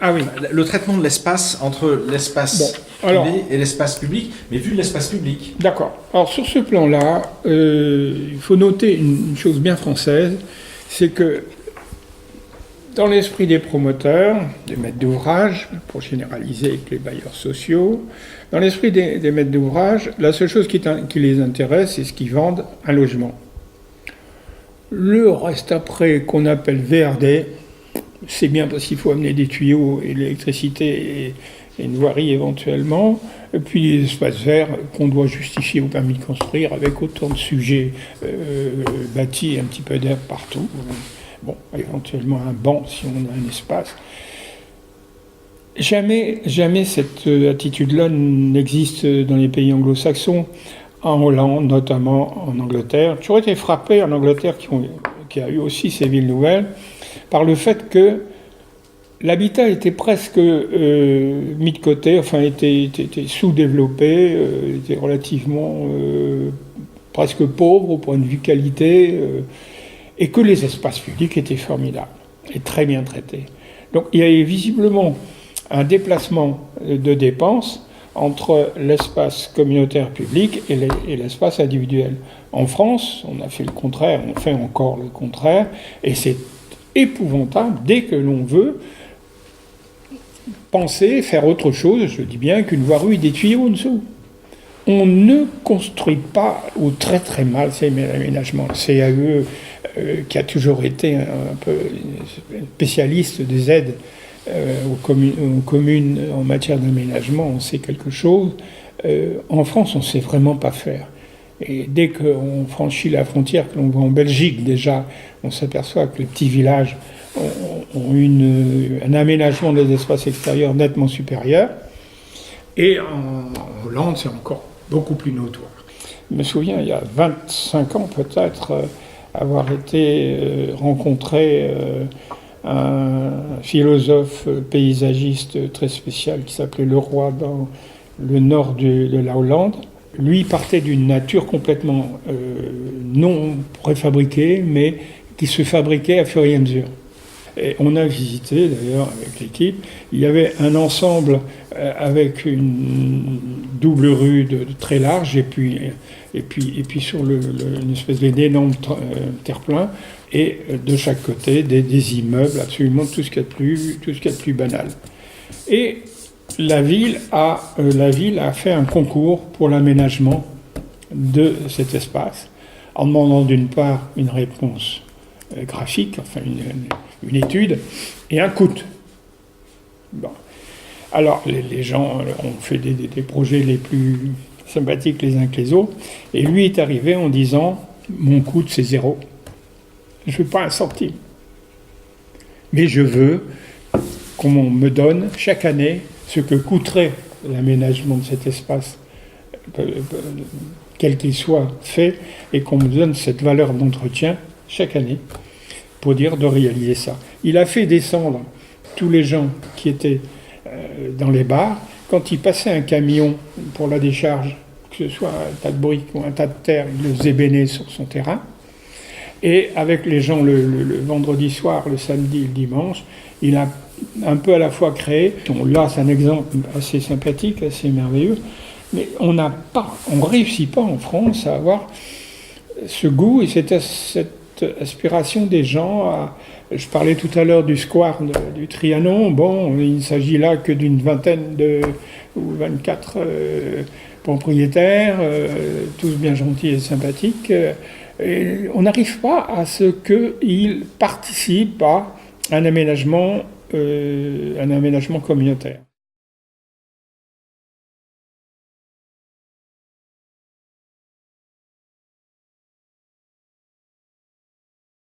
Ah oui. Le traitement de l'espace entre l'espace privé et l'espace public, mais vu de l'espace public. D'accord. Alors sur ce plan-là, il faut noter une chose bien française, c'est que dans l'esprit des promoteurs, des maîtres d'ouvrage, pour généraliser avec les bailleurs sociaux, dans l'esprit des maîtres d'ouvrage, la seule chose qui les intéresse, c'est ce qu'ils vendent, un logement. Le reste après qu'on appelle VRD, c'est bien parce qu'il faut amener des tuyaux et de l'électricité et une voirie éventuellement, et puis les espaces verts qu'on doit justifier au permis de construire avec autant de sujets bâtis et un petit peu d'herbe partout. Bon, éventuellement un banc si on a un espace. Jamais cette attitude-là n'existe dans les pays anglo-saxons, en Hollande, notamment en Angleterre. J'aurais été frappé en Angleterre, qui a eu aussi ces villes nouvelles, par le fait que l'habitat était presque mis de côté, enfin était sous-développé, était relativement presque pauvre au point de vue qualité, et que les espaces publics étaient formidables et très bien traités. Donc il y avait visiblement un déplacement de dépenses entre l'espace communautaire public et l'espace individuel. En France, on a fait le contraire, on fait encore le contraire, et c'est épouvantable dès que l'on veut penser, faire autre chose, je dis bien qu'une voirie et des tuyaux en dessous. On ne construit pas ou très très mal ces aménagements. Le CAE, qui a toujours été un peu spécialiste des aides aux communes en matière d'aménagement, on sait quelque chose. En France, on ne sait vraiment pas faire. Et dès qu'on franchit la frontière, que l'on va en Belgique déjà, on s'aperçoit que les petits villages ont un aménagement des espaces extérieurs nettement supérieur. Et en Hollande, c'est encore beaucoup plus notoire. Je me souviens, il y a 25 ans peut-être, avoir été rencontré un philosophe paysagiste très spécial qui s'appelait Leroy dans le nord de la Hollande. Lui partait d'une nature complètement non préfabriquée, mais qui se fabriquait à fur et à mesure. Et on a visité d'ailleurs avec l'équipe, il y avait un ensemble avec une double rue très large et puis sur une espèce d'énorme terre-plein et de chaque côté des immeubles, absolument tout ce qu'il y a de plus banal. Et la ville a fait un concours pour l'aménagement de cet espace en demandant d'une part une réponse graphique, enfin une étude, et un coût. Bon. Alors, les gens ont fait des projets les plus sympathiques les uns que les autres, et lui est arrivé en disant « Mon coût, c'est 0. Je ne veux pas un centime. Mais je veux qu'on me donne chaque année ce que coûterait l'aménagement de cet espace, quel qu'il soit fait, et qu'on me donne cette valeur d'entretien chaque année, pour dire de réaliser ça. » Il a fait descendre tous les gens qui étaient dans les bars. Quand il passait un camion pour la décharge, que ce soit un tas de briques ou un tas de terre, il le faisait béner sur son terrain. Et avec les gens le vendredi soir, le samedi, le dimanche, il a un peu à la fois créé. Là, c'est un exemple assez sympathique, assez merveilleux. Mais on ne réussit pas en France à avoir ce goût et cette aspiration des gens je parlais tout à l'heure du square du Trianon. Bon, il ne s'agit là que d'une vingtaine ou 24 propriétaires, tous bien gentils et sympathiques. Et on n'arrive pas à ce qu'ils participent à un aménagement communautaire.